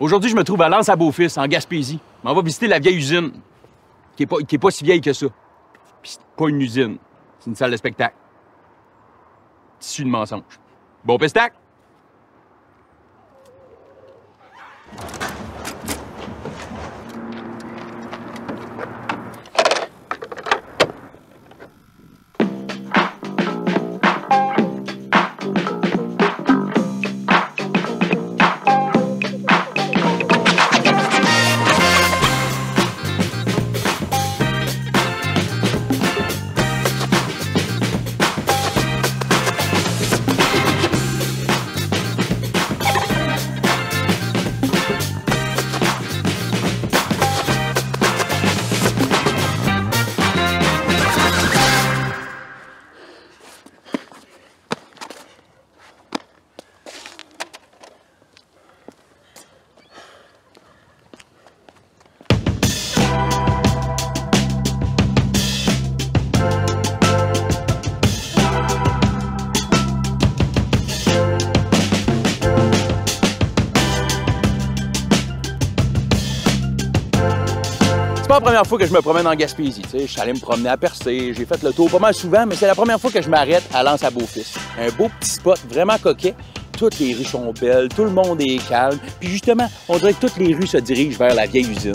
Aujourd'hui, je me trouve à Lens-à-Beaufils, en Gaspésie. On va visiter la vieille usine, qui est pas si vieille que ça. Puis c'est pas une usine, c'est une salle de spectacle. Tissu de mensonges. Bon pestac? C'est pas la première fois que je me promène en Gaspésie. Je suis allé me promener à Percé, j'ai fait le tour pas mal souvent, mais c'est la première fois que je m'arrête à Lens-à-Beaufils. Un beau petit spot, vraiment coquet. Toutes les rues sont belles, tout le monde est calme. Puis justement, on dirait que toutes les rues se dirigent vers la vieille usine.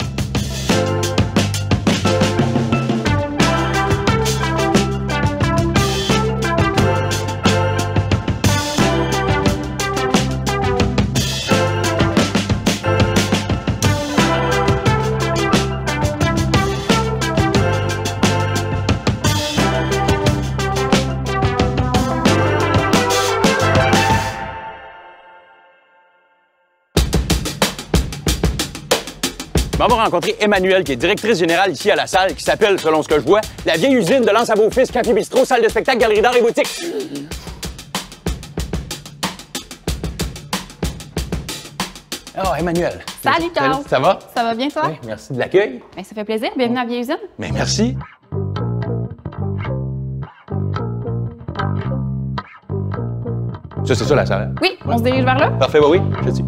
On va rencontrer Emmanuelle, qui est directrice générale ici à la salle, qui s'appelle, selon ce que je vois, la vieille usine de Lens-à-Beaufils, café bistrot, salle de spectacle, galerie d'art et boutique. Oh, Emmanuelle. Salut, Carl. Ça va? Ça va bien, toi? Oui, merci de l'accueil. Bien, ça fait plaisir. Bienvenue à la vieille usine. Mais merci. Ça, c'est ça, la salle? Oui, on se dirige vers là. Parfait, oui, je dis.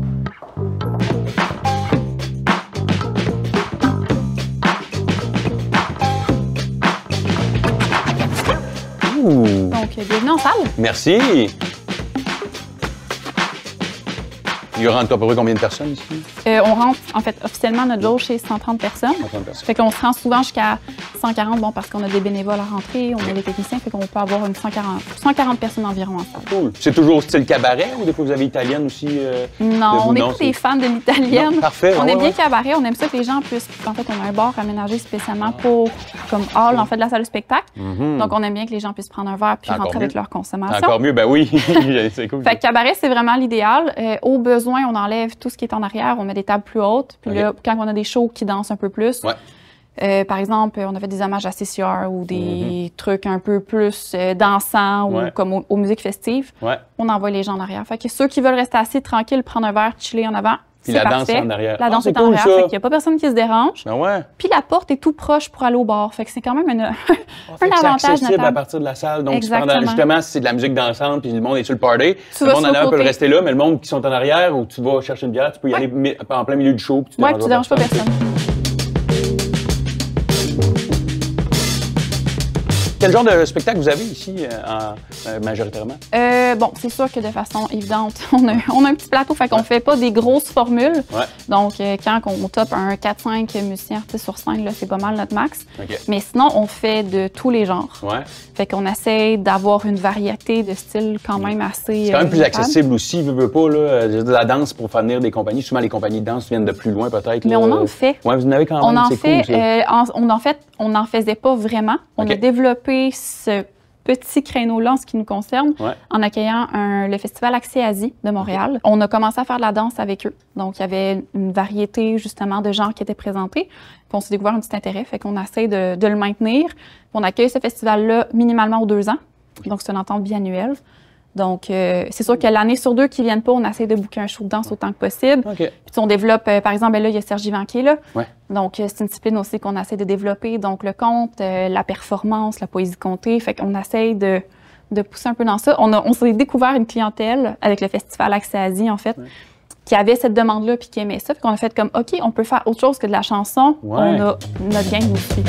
Donc, bienvenue en salle. Merci. Il rentre à peu près combien de personnes ici? On rentre, en fait, officiellement, notre jauge, c'est 130 personnes. 130 personnes. Fait qu'on se rend souvent jusqu'à 140, bon, parce qu'on a des bénévoles à rentrer, on a des techniciens, fait qu'on peut avoir une 140 personnes environ en salle. Cool. C'est toujours au style cabaret ou des fois vous avez italienne aussi? Non, on n'est pas des fans de l'italienne. Parfait. On aime bien cabaret, on aime ça que les gens puissent. En fait, on a un bar aménagé spécialement pour, comme hall, en fait, de la salle de spectacle. Donc, on aime bien que les gens puissent prendre un verre puis rentrer avec leur consommation. Encore mieux, ben oui. C'est cool. Fait que cabaret, c'est vraiment l'idéal. Au besoin, on enlève tout ce qui est en arrière, on met des tables plus hautes. Puis là, quand on a des shows qui dansent un peu plus, par exemple, on a fait des hommages à CCR ou des trucs un peu plus dansants ou comme aux musiques festives, on envoie les gens en arrière. Fait que ceux qui veulent rester assis tranquilles, prendre un verre, chiller en avant, puis la danse est en arrière. La danse est en arrière, fait qu'il n'y a pas personne qui se dérange. Ah ouais. Puis la porte est tout proche pour aller au bar, fait que c'est quand même un avantage accessible notable. à partir de la salle. Donc, exactement. Justement, si c'est de la musique dansante puis le monde est sur le party, tu le monde en arrière peut rester là, mais le monde qui sont en arrière ou tu vas chercher une bière, tu peux y aller en plein milieu du show. Puis tu tu déranges pas personne. Quel genre de spectacle vous avez ici, majoritairement? Bon, c'est sûr que de façon évidente, on a un petit plateau, fait qu'on fait pas des grosses formules. Donc, quand on top un 4-5 musiciens artistes sur scène, là, c'est pas mal notre max. Mais sinon, on fait de tous les genres. Fait qu'on essaie d'avoir une variété de styles quand même assez... C'est quand même plus accessible aussi, veux pas, là. La danse pour faire venir des compagnies. Souvent, les compagnies de danse viennent de plus loin, peut-être. Mais on en fait. Oui, vous en avez quand même, c'est cool, on n'en faisait pas vraiment. On a développé ce petit créneau-là en ce qui nous concerne en accueillant le Festival Accès Asie de Montréal. On a commencé à faire de la danse avec eux. Donc, il y avait une variété, justement, de genres qui étaient présentés. Puis on s'est découvert un petit intérêt, fait qu'on essaie de le maintenir. Puis on accueille ce festival-là minimalement aux 2 ans. Donc, c'est une entente biannuelle. Donc, c'est sûr que l'année sur 2 qui ne viennent pas, on essaie de booker un show de danse autant que possible. Puis on développe, par exemple, là, il y a Serge Yvan qui est là. Donc, c'est une discipline aussi qu'on essaie de développer. Donc, le conte, la performance, la poésie contée. Fait qu'on essaie de pousser un peu dans ça. On s'est découvert une clientèle avec le Festival Accès Asie, en fait, qui avaient cette demande-là puis qui aimaient ça. Puis qu'on a fait comme, OK, on peut faire autre chose que de la chanson. Ouais. On a notre gang aussi.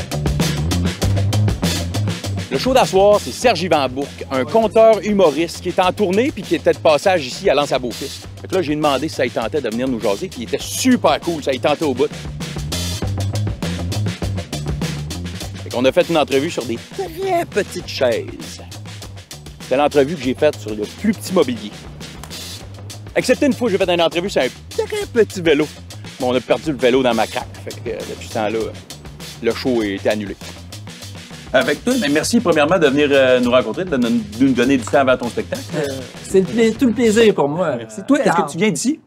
Le show d'asseoir, c'est Serge Yvan Bourque, un conteur humoriste qui est en tournée puis qui était de passage ici à Lens à Beaufils. Fait que là, j'ai demandé si ça y tentait de venir nous jaser, puis il était super cool, ça y tentait au bout. Fait qu'on a fait une entrevue sur des très petites chaises. C'était l'entrevue que j'ai faite sur le plus petit mobilier. Excepté une fois, j'ai fait une entrevue sur un très petit vélo. Bon, on a perdu le vélo dans ma craque. Fait que depuis ce temps-là, le show a été annulé. Avec toi, ben merci premièrement de venir nous rencontrer, de nous donner du temps avant ton spectacle. C'est tout le plaisir pour moi. Merci. Toi, est-ce que tu viens d'ici?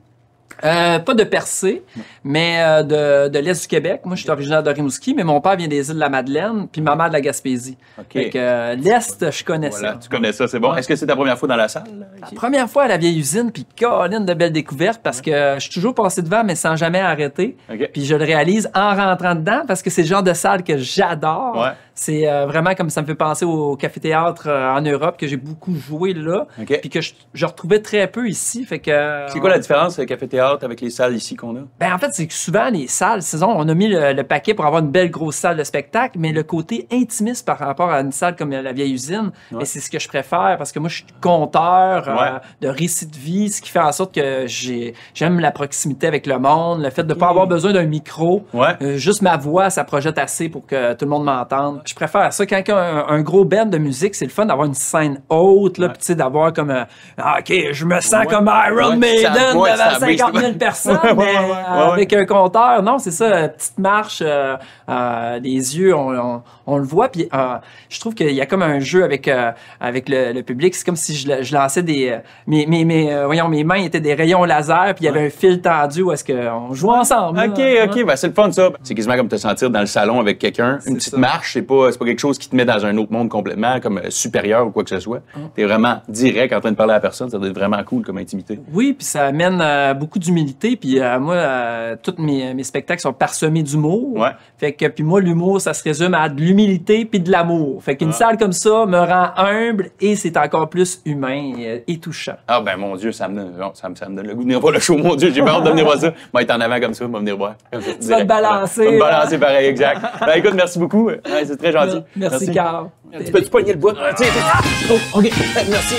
Pas de Percé, mais de l'Est du Québec. Moi, je suis originaire de Rimouski, mais mon père vient des îles-de-la-Madeleine, puis ma mère de la Gaspésie. OK. Donc, l'Est, je connais Voilà, ça. tu connais ça, c'est bon. Ouais. Est-ce que c'est ta première fois dans la salle? Là, La ici? première fois à la vieille usine, puis Caroline de belles découvertes, parce que je suis toujours passé devant, mais sans jamais arrêter. OK. Puis je le réalise en rentrant dedans, parce que c'est le genre de salle que j'adore. Ouais. C'est vraiment comme ça me fait penser au café-théâtre en Europe, que j'ai beaucoup joué là, OK. puis que je retrouvais très peu ici. Fait que C'est quoi la différence, café-théâtre, avec les salles ici qu'on a? Ben, en fait, c'est que souvent, les salles, saison, on a mis le paquet pour avoir une belle grosse salle de spectacle, mais le côté intimiste par rapport à une salle comme la vieille usine, Ouais. ben, c'est ce que je préfère parce que moi, je suis conteur Ouais. de récits de vie, ce qui fait en sorte que j'aime la proximité avec le monde, le fait de ne pas avoir besoin d'un micro. Ouais. Juste ma voix, ça projette assez pour que tout le monde m'entende. Je préfère ça. Quand il y a un gros band de musique, c'est le fun d'avoir une scène haute, là, Ouais. puis tu sais, d'avoir comme OK, je me sens Ouais. comme Iron Ouais, Maiden ça- ouais, devant ça 50 000 brise. personnes, Ouais, mais ouais, ouais. avec un compteur. Non, c'est ça, petite marche, les yeux, on le voit. Puis je trouve qu'il y a comme un jeu avec le public. C'est comme si je lançais des... mes mains étaient des rayons laser, puis il y avait un fil tendu où est-ce qu'on jouait ensemble. là. OK, Ouais. OK, ben c'est le fun, ça. C'est quasiment comme te sentir dans le salon avec quelqu'un. Une petite ça. marche, c'est pas quelque chose qui te met dans un autre monde complètement, comme supérieur ou quoi que ce soit. T'es vraiment direct en train de parler à la personne. Ça doit être vraiment cool comme intimité. Oui, puis ça amène beaucoup d'humilité. Puis moi, tous mes spectacles sont parsemés d'humour. Ouais. Fait que, puis moi, l'humour, ça se résume à de l'humilité puis de l'amour. Fait qu'une salle comme ça me rend humble et c'est encore plus humain et touchant. Ah ben mon Dieu, ça me donne le goût de venir voir le show, mon Dieu, j'ai pas hâte de venir voir ça. Moi, être en avant comme ça, moi venir voir. Tu vas te balancer. Je vais me balancer pareil, exact. Ben écoute, merci beaucoup. Ouais, c'est très gentil. Merci, Carl. Tu peux-tu pogner le bout? Tu sais, oh, OK, merci.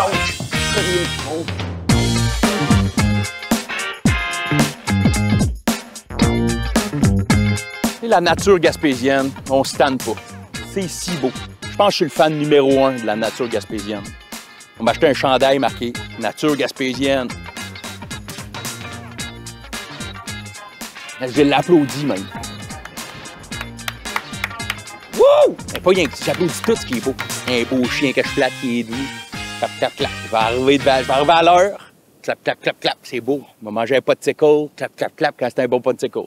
Ouch. Et la nature gaspésienne, on se tanne pas. C'est si beau. Je pense que je suis le fan numéro 1 de la nature gaspésienne. On m'a acheté un chandail marqué « Nature gaspésienne ». Je l'applaudis même. Wouh! Mais pas rien que j'applaudis tout ce qui est beau. Un beau chien que je flatte qui est doux. Clap, clap, clap. Je vais arriver à l'heure. Clap, clap, clap, clap. C'est beau. Je vais manger un popsicle. Clap, clap, clap quand c'est un bon popsicle.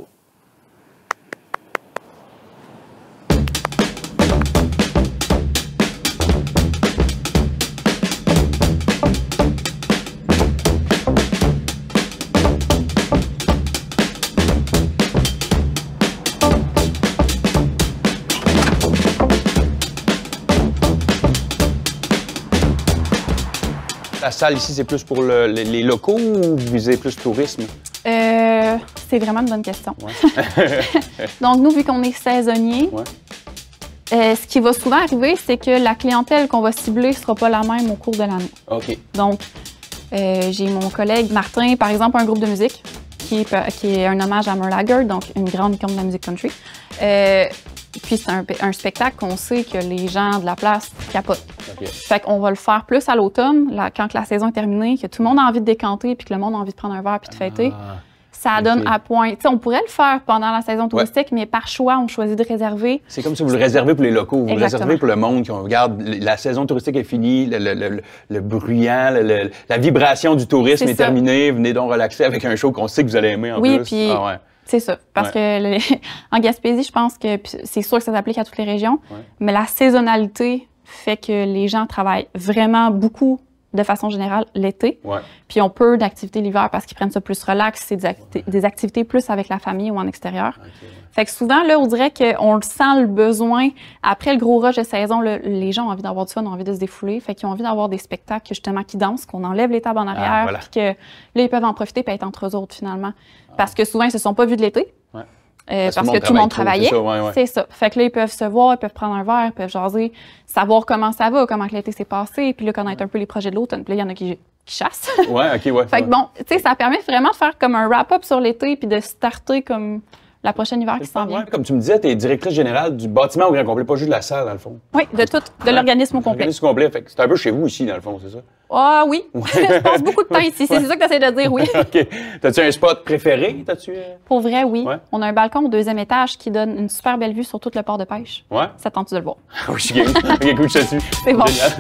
La salle ici, c'est plus pour les locaux ou vous visez plus tourisme? C'est vraiment une bonne question. Donc, nous, vu qu'on est saisonnier, ce qui va souvent arriver, c'est que la clientèle qu'on va cibler ne sera pas la même au cours de l'année. OK. Donc, j'ai mon collègue Martin, par exemple, un groupe de musique qui est un hommage à Merle Haggard, donc une grande icône de la musique country. Puis c'est un spectacle qu'on sait que les gens de la place capotent. OK. Fait qu'on va le faire plus à l'automne, quand la saison est terminée, que tout le monde a envie de décanter puis que le monde a envie de prendre un verre puis de fêter. Ça donne à point. Tu sais, on pourrait le faire pendant la saison touristique, mais par choix, on choisit de réserver. C'est comme si vous le réservez pour les locaux, vous le Exactement. réservez pour le monde qui regarde. La saison touristique est finie, le bruyant, la vibration du tourisme C'est est ça. terminée. Venez donc relaxer avec un show qu'on sait que vous allez aimer en Oui, plus. puis Ah ouais. c'est ça. Parce que en Gaspésie, je pense que c'est sûr que ça s'applique à toutes les régions, mais la saisonnalité fait que les gens travaillent vraiment beaucoup de façon générale l'été. Ouais. Puis on peut d'activités l'hiver parce qu'ils prennent ça plus relax. C'est des activités plus avec la famille ou en extérieur. Okay, ouais. Fait que souvent, là, on dirait qu'on le sent le besoin. Après le gros rush de saison, là, les gens ont envie d'avoir du fun, ont envie de se défouler. Fait qu'ils ont envie d'avoir des spectacles justement qui dansent, qu'on enlève les tables en arrière. Voilà. Puis que là, ils peuvent en profiter et être entre eux autres finalement. Parce que souvent, ils se sont pas vus de l'été. Ouais. Parce que tout le monde travaillait. C'est ça. Fait que là, ils peuvent se voir, ils peuvent prendre un verre, ils peuvent jaser, savoir comment ça va, comment l'été s'est passé, puis là, connaître un peu les projets de l'automne. Puis là, il y en a qui chassent. Ouais, OK, ouais. Fait que bon, tu sais, ça permet vraiment de faire comme un wrap-up sur l'été puis de starter comme la prochaine hiver qui s'en vient. Comme tu me disais, tu es directrice générale du bâtiment au grand complet, pas juste de la salle, dans le fond. Oui, de tout, de l'organisme au complet. L'organisme complet, fait que c'est un peu chez vous ici, dans le fond, c'est ça? Ah oui, je passe beaucoup de temps ici, c'est ça que tu essaies de dire, oui. OK. T'as-tu un spot préféré? Pour vrai, oui. Ouais. On a un balcon au 2e étage qui donne une super belle vue sur tout le port de pêche. Ouais. Ça tente-tu de le voir? Oui, je suis game. OK, écoute, je suis dessus. C'est bon. Génial.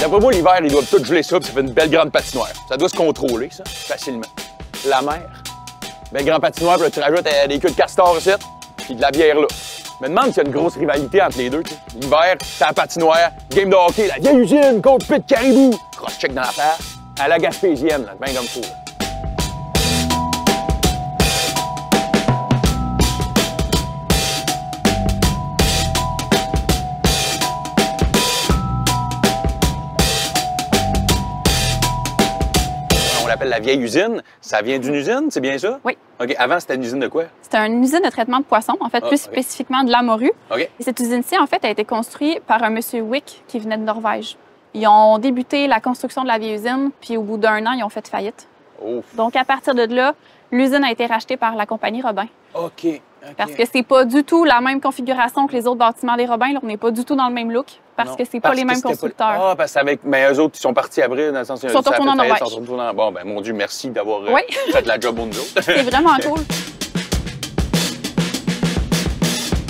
D'après moi, l'hiver, ils doivent tout geler ça, puis ça fait une belle grande patinoire. Ça doit se contrôler, ça, facilement. La mer, belle grande patinoire, puis là, tu rajoutes des queues de castor ici, puis de la bière là. Je me demande s'il y a une grosse rivalité entre les deux. L'hiver, c'est la patinoire, game de hockey, la vieille usine contre Pit Caribou. Cross-check dans la face, à la gaspésienne, là, bien comme ça. On l'appelle la vieille usine. Ça vient d'une usine, c'est bien ça? Oui. OK. Avant, c'était une usine de quoi? C'était une usine de traitement de poissons, en fait, plus spécifiquement de la morue. OK. Et cette usine-ci, en fait, a été construite par un monsieur Wick qui venait de Norvège. Ils ont débuté la construction de la vieille usine, puis au bout d'1 an, ils ont fait faillite. Ouf. Donc, à partir de là, l'usine a été rachetée par la compagnie Robin. OK. Parce que c'est pas du tout la même configuration que les autres bâtiments des Robins. Là, on n'est pas du tout dans le même look. Parce que c'est pas les mêmes constructeurs. Ah, parce que mais eux autres, ils sont partis après, dans le sens... Ils sont retournés en Norvège. Bon, ben mon Dieu, merci d'avoir fait la job pour nous autres. C'est vraiment cool.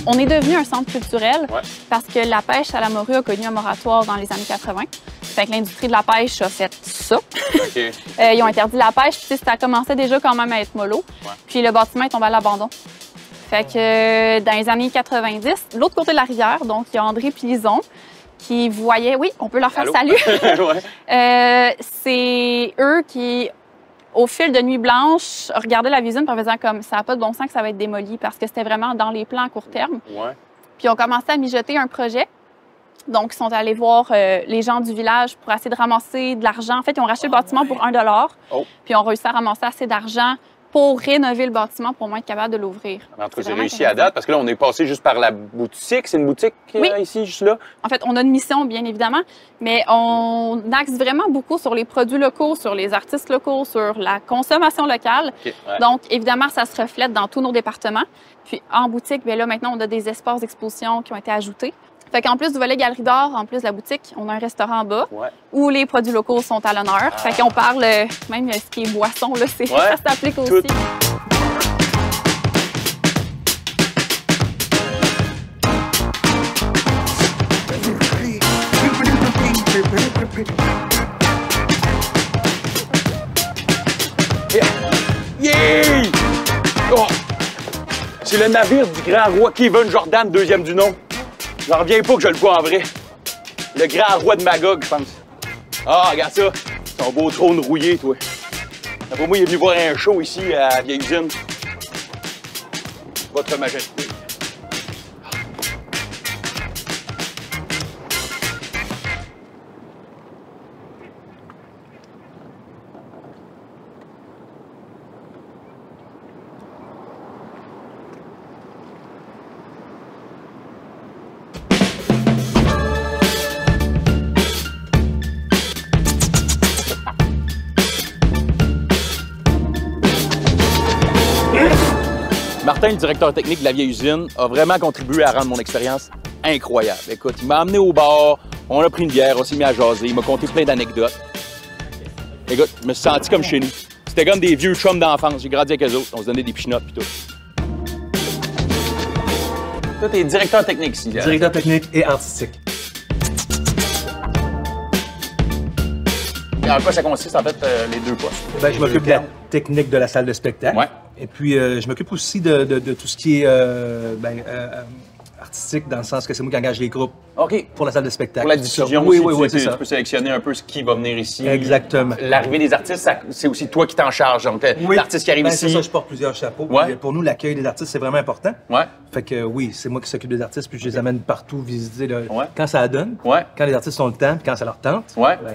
On est devenu un centre culturel parce que la pêche à la morue a connu un moratoire dans les années 80. Fait que l'industrie de la pêche a fait ça. Okay. Ils ont interdit la pêche, puis ça commençait déjà quand même à être mollo. Ouais. Puis le bâtiment est tombé à l'abandon. Fait que dans les années 90, de l'autre côté de la rivière, donc il y a André Pilison qui voyait... Oui, on peut leur faire salut. C'est eux qui, au fil de Nuit Blanche, regardaient la usine en faisant comme ça n'a pas de bon sens que ça va être démoli parce que c'était vraiment dans les plans à court terme. Ouais. Puis ils ont commencé à mijoter un projet. Donc, ils sont allés voir les gens du village pour essayer de ramasser de l'argent. En fait, ils ont racheté le bâtiment pour $1. Puis ils ont réussi à ramasser assez d'argent pour rénover le bâtiment pour moins être capable de l'ouvrir. En tout cas, c'est réussi à date parce que là, on est passé juste par la boutique. C'est une boutique ici, juste là? En fait, on a une mission, bien évidemment, mais on axe vraiment beaucoup sur les produits locaux, sur les artistes locaux, sur la consommation locale. Okay, Donc, évidemment, ça se reflète dans tous nos départements. Puis, en boutique, bien là, maintenant, on a des espaces d'exposition qui ont été ajoutés. Fait qu'en plus du volet galerie d'art, en plus de la boutique, on a un restaurant en bas où les produits locaux sont à l'honneur. Fait qu'on parle même ce qui est boisson, là, ça s'applique aussi. Yeah! Oh! C'est le navire du grand roi Kevin Jordan, deuxième du nom. J'en reviens pas que je le vois en vrai. Le grand roi de Magog, je pense. Ah, regarde ça. Ton beau trône rouillé, toi. Pour moi, il est venu voir un show ici à la vieille usine. Votre Majesté. Martin, le directeur technique de la vieille usine, a vraiment contribué à rendre mon expérience incroyable. Écoute, il m'a amené au bar, on a pris une bière, on s'est mis à jaser, il m'a conté plein d'anecdotes. Écoute, je me suis senti comme chez nous. C'était comme des vieux chums d'enfance, j'ai grandi avec eux autres, on se donnait des pichenottes pis tout. Toi, t'es directeur technique ici. Là. Directeur technique et artistique. Et en quoi ça consiste, en fait, les deux postes? Ben, je m'occupe de technique de la salle de spectacle. Ouais. Et puis, je m'occupe aussi de tout ce qui est artistique, dans le sens que c'est moi qui engage les groupes OK. pour la salle de spectacle. Pour la diffusion oui, aussi, oui, tu c'est ça. peux sélectionner un peu ce qui va venir ici. Exactement. L'arrivée des artistes, c'est aussi toi qui t'en charges. Donc, l'artiste qui arrive Ben, ici. c'est ça, je porte plusieurs chapeaux. Ouais. Puis, pour nous, l'accueil des artistes, c'est vraiment important. Ouais. Fait que oui, c'est moi qui s'occupe des artistes, puis je les amène partout visiter Ouais. quand ça donne, Ouais. quand les artistes ont le temps, puis quand ça leur tente. Ouais. Ben,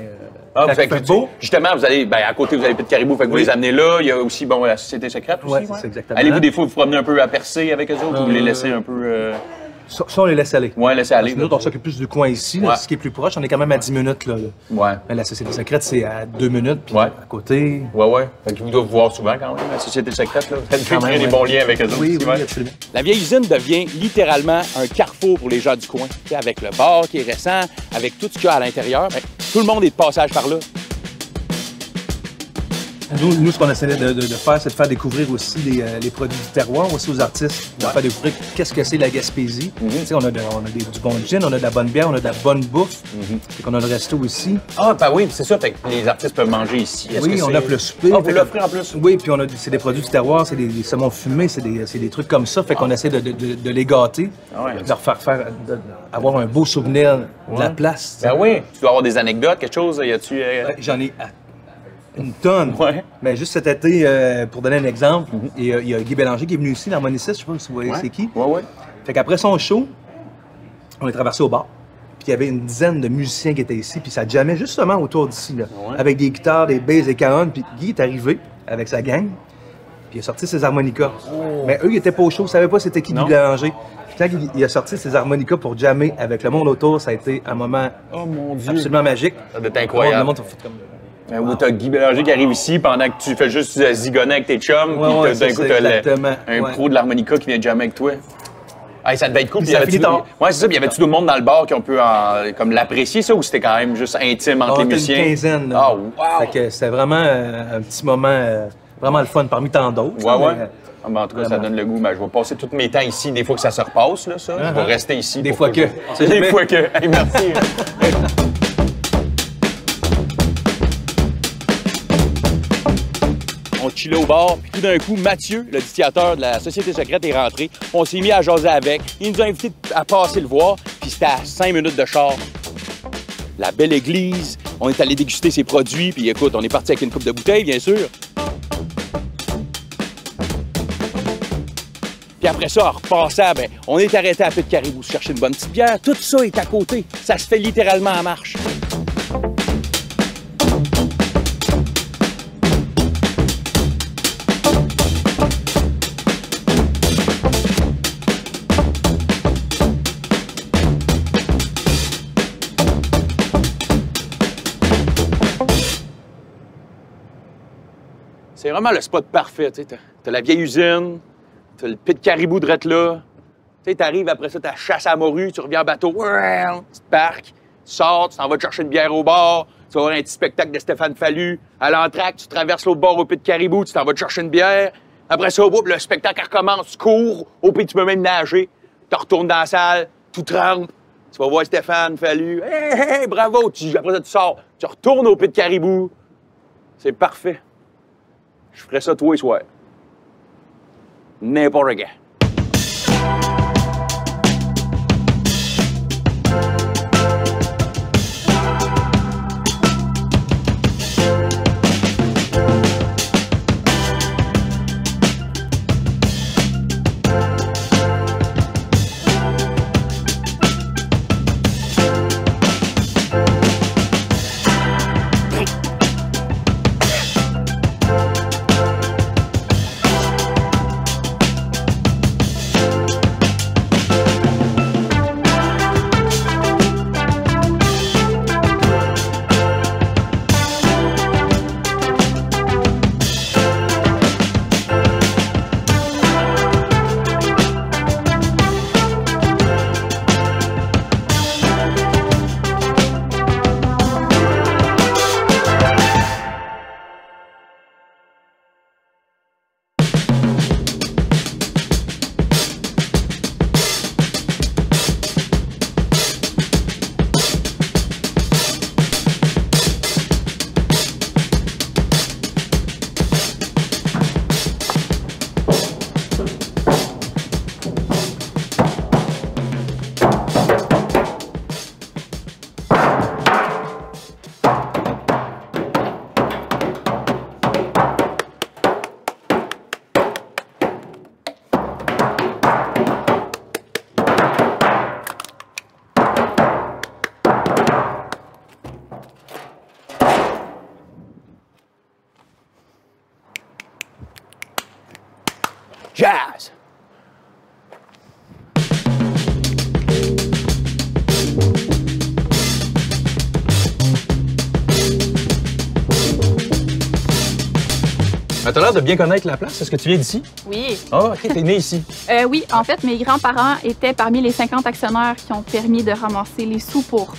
Ah, quand fait il fait que beau. Justement, vous allez, à côté, vous avez Pit Caribou, fait que vous Oui. les amenez là. Il y a aussi, la Société secrète aussi. Ouais, c'est exactement. Allez-vous des fois vous promener un peu à Percé avec eux autres ou vous les laissez un peu. Ça, on les laisse aller. Ouais, laissez aller. Parce que nous autres, on s'occupe plus du coin ici, là, Ouais. ce qui est plus proche. On est quand même à 10 minutes. Là. Ouais. Mais la Société secrète, c'est à 2 minutes, puis Ouais. à côté. Ouais. Fait que vous devez vous voir souvent quand même, la Société secrète. Là. Vous avez Quand créé même, des ouais. bons liens avec eux autres. Oui, aussi, oui, ouais. absolument. La vieille usine devient littéralement un carrefour pour les gens du coin. T'sais, avec le bar qui est récent, avec tout ce qu'il y a à l'intérieur, tout le monde est de passage par là. Nous, ce qu'on essaie de faire, c'est de faire découvrir aussi les produits du terroir aussi aux artistes. De faire découvrir qu'est-ce que c'est la Gaspésie. Tu sais, on a du bon gin, on a de la bonne bière, on a de la bonne bouffe. Fait qu'on a le resto aussi. Ah, oui, c'est ça. Fait que les artistes peuvent manger ici. Oui, on offre le souper. Ah, vous l'offrez en plus? Oui, puis c'est des produits du terroir, c'est des saumons fumés, c'est des trucs comme ça. Fait qu'on essaie de les gâter, de leur faire avoir un beau souvenir de la place. Ben oui. Tu dois avoir des anecdotes, quelque chose. Y a-tu. J'en ai une tonne. Ouais. Mais juste cet été, pour donner un exemple, il y a Guy Bélanger qui est venu ici, l'harmoniciste, je sais pas si vous voyez c'est qui. Ouais. Fait qu'après son show, on est traversé au bar. Puis il y avait une dizaine de musiciens qui étaient ici, puis ça jammait justement autour d'ici, là, avec des guitares, des basses, des cajonnes. Puis Guy est arrivé avec sa gang, puis il a sorti ses harmonicas. Mais eux, ils étaient pas au show, ils savaient pas c'était qui Guy Bélanger. Puis quand il a sorti ses harmonicas pour jammer avec le monde autour, ça a été un moment absolument magique. Ça doit être incroyable. Le monde a fait comme... Ou t'as Guy Bélanger qui arrive ici pendant que tu fais juste zigonner avec tes chums, Ouais, puis d'un coup, t'as un ouais. pro de l'harmonica qui vient jammer avec toi. Hey, ça devait être cool. Puis ça finit tard. Ouais, c'est ça. Puis y avait-tu d'autres monde dans le bar qui ont pu comme l'apprécier, ça, ou c'était quand même juste intime entre les musiciens? Une quinzaine. Là. Ah, wow! Fait que c'était vraiment un petit moment vraiment le fun parmi tant d'autres. Ouais. Mais, Ah, ben, en tout cas, ça donne le goût. Ben, je vais passer tous mes temps ici, des fois que ça se repasse, là, ça. Je vais rester ici. Des fois que. Des fois que. Hey, merci. On chillait au bar, puis tout d'un coup, Mathieu, le distillateur de la Société secrète, est rentré. On s'est mis à jaser avec. Il nous a invités à passer le voir, puis c'était à 5 minutes de char. La belle église, on est allé déguster ses produits, puis écoute, on est parti avec une coupe de bouteilles, bien sûr. Puis après ça, en repassant, on est arrêté à Pit Caribou chercher une bonne petite bière. Tout ça est à côté. Ça se fait littéralement en marche. C'est vraiment le spot parfait. T'as la vieille usine, t'as le Pit Caribou de là. T'arrives après ça, t'as chasse à morue, tu reviens en bateau, tu te parques, tu sors, tu t'en vas te chercher une bière au bar, tu vas voir un petit spectacle de Stéphane Fallu. À l'entracte, tu traverses l'autre bord au Pit Caribou, tu t'en vas te chercher une bière. Après ça, le spectacle recommence, tu cours, au Pit, tu peux même nager. Tu retournes dans la salle, tout trempe. Tu vas voir Stéphane Fallu. Hey, bravo! Après ça, tu sors, tu retournes au Pit Caribou. C'est parfait. Je ferais ça tous les soirs. N'importe quand. Jazz! T'as l'air de bien connaître la place. Est-ce que tu viens d'ici? Oui. Ah, OK, t'es né ici. Oui, en fait, mes grands-parents étaient parmi les 50 actionnaires qui ont permis de ramasser les sous pour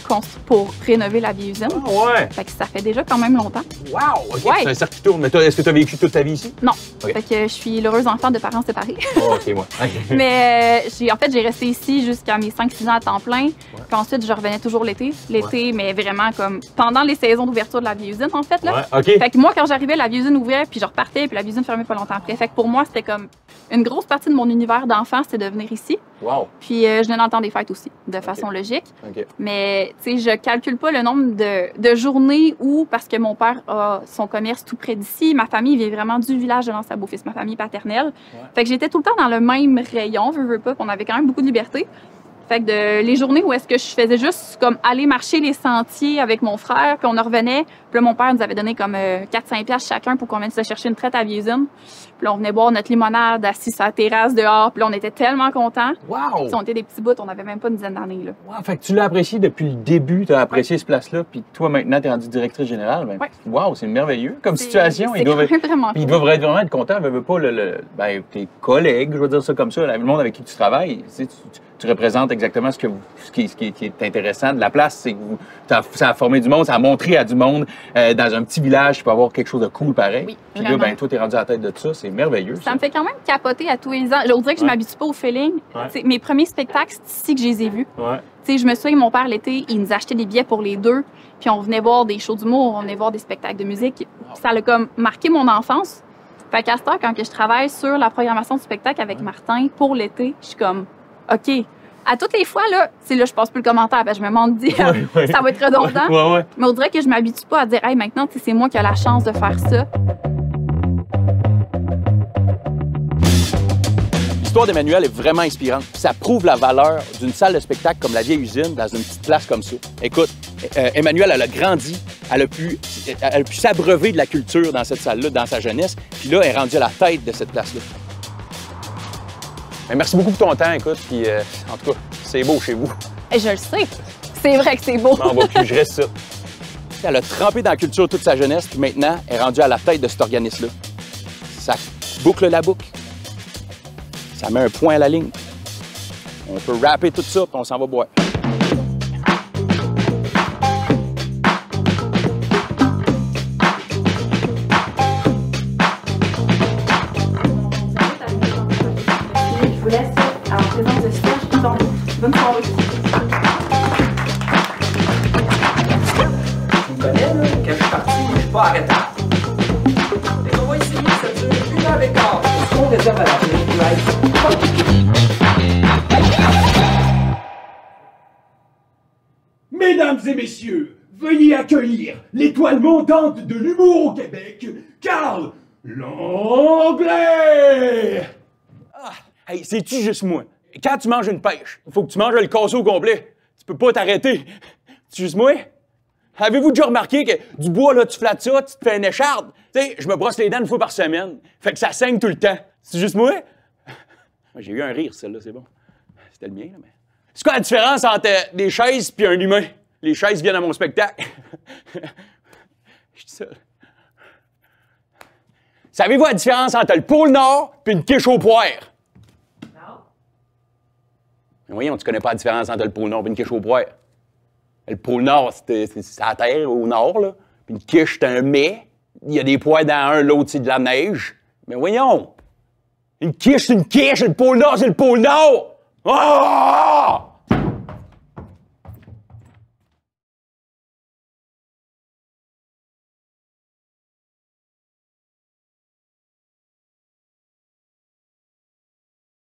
rénover la vieille usine. Ah, ouais. Fait que ça fait déjà quand même longtemps. Wow! OK, Ouais. c'est un cercle qui tourne. Mais est-ce que tu as vécu toute ta vie ici? Non. OK. Fait que je suis l'heureuse enfant de parents séparés. Oh, OK, moi. OK. Mais j'ai resté ici jusqu'à mes 5-6 ans à temps plein. Puis ensuite, je revenais toujours l'été. L'été, mais vraiment comme pendant les saisons d'ouverture de la vieille usine, en fait. Là. Ouais, OK. Fait que moi, quand j'arrivais, la vieille usine ouvrait, puis je repartais, puis la vieille usine fermait pas longtemps après. Fait que pour moi, c'était comme une grosse partie de mon univers d'enfant, c'était de venir ici. Wow. Puis je venais dans le temps des fêtes aussi, de façon logique. OK. Mais tu sais, je calcule pas le nombre de journées où, parce que mon père a son commerce tout près d'ici, ma famille vient vraiment du village de l'Anse à Beaufils, ma famille paternelle. Ouais. Fait que j'étais tout le temps dans le même rayon, veux pas, puis on avait quand même beaucoup de liberté. Fait que les journées où est-ce que je faisais juste comme aller marcher les sentiers avec mon frère, puis on en revenait, puis là, mon père nous avait donné comme 4-5 piastres chacun pour qu'on vienne se chercher une traite à la vieille usine. Puis là, on venait boire notre limonade assis sur la terrasse dehors, puis là, on était tellement contents. Wow! Puis on était des petits bouts, on n'avait même pas une dizaine d'années, là. Wow, fait que tu l'as apprécié depuis le début, tu as apprécié cette place-là, puis toi, maintenant, tu es rendue directrice générale. Ben, Ouais. Wow, c'est merveilleux comme situation. C'est quand même vraiment Puis ils cool. doivent vraiment être contents, veux pas tes collègues, je veux dire ça comme ça, le monde avec qui tu travailles. Tu représentes exactement ce qui est intéressant de la place. C'est que ça a formé du monde, ça a montré à du monde dans un petit village, tu peux avoir quelque chose de cool pareil. Oui, Puis là, vraiment. ben, toi, tu es rendu à la tête de ça, c'est merveilleux. Ça me fait quand même capoter à tous les ans. Je dirais que je m'habitue pas au feeling. Ouais. T'sais, mes premiers spectacles, c'est ici que je les ai vus. Ouais. T'sais, je me souviens, mon père, l'été, il nous achetait des billets pour les deux. Puis on venait voir des shows d'humour, on venait voir des spectacles de musique. Puis ça a comme marqué mon enfance. Fait qu'à cette heure, quand je travaille sur la programmation du spectacle avec Martin pour l'été, je suis comme, OK. À toutes les fois, là, c'est là, je passe plus le commentaire, parce que je me demande de dire, Ouais. ça va être redondant. Ouais. Mais on dirait que je m'habitue pas à dire, hey, maintenant, c'est moi qui ai la chance de faire ça. L'histoire d'Emmanuel est vraiment inspirante. Ça prouve la valeur d'une salle de spectacle comme la vieille usine dans une petite place comme ça. Écoute, Emmanuel, elle a grandi, elle a pu s'abreuver de la culture dans cette salle-là, dans sa jeunesse, puis là, elle est rendue à la tête de cette place-là. Mais merci beaucoup pour ton temps, écoute, puis en tout cas, c'est beau chez vous. Et je le sais. C'est vrai que c'est beau. On va plus, je reste ça. Elle a trempé dans la culture toute sa jeunesse, puis maintenant, elle est rendue à la tête de cet organisme-là. Ça boucle la boucle. Ça met un point à la ligne. On peut rapper tout ça, puis on s'en va boire. Je vous laisse en présence de Serge qui tombe. Bonne soirée. Tu me connais, là? Quand je suis parti, je suis pas arrêtable. Fait qu'on va essayer, ça dure 1 heure et quart. Est-ce qu'on réserve à la fin du live? Mesdames et messieurs, veuillez accueillir l'étoile montante de l'humour au Québec, Carl Langlais! Ah, hey, c'est-tu juste moi? Quand tu manges une pêche, il faut que tu manges le casseau au complet. Tu peux pas t'arrêter. C'est juste moi? Avez-vous déjà remarqué que du bois, là, tu flattes ça, tu te fais une écharde? Tu sais, je me brosse les dents 1 fois par semaine. Fait que ça saigne tout le temps. C'est juste moi? J'ai eu un rire, celle-là, c'est bon. C'était le mien, là, mais... C'est quoi la différence entre des chaises et un humain? Les chaises viennent à mon spectacle. Je dis ça. Savez-vous la différence entre le pôle Nord et une quiche aux poires? Non. Mais voyons, tu connais pas la différence entre le pôle Nord et une quiche aux poires. Le pôle Nord, c'est la terre au nord, là. Puis une quiche, c'est un mets. Il y a des poires dans un, l'autre, c'est de la neige. Mais voyons! Une quiche, c'est une quiche! Le pôle Nord, c'est le pôle Nord! Ah!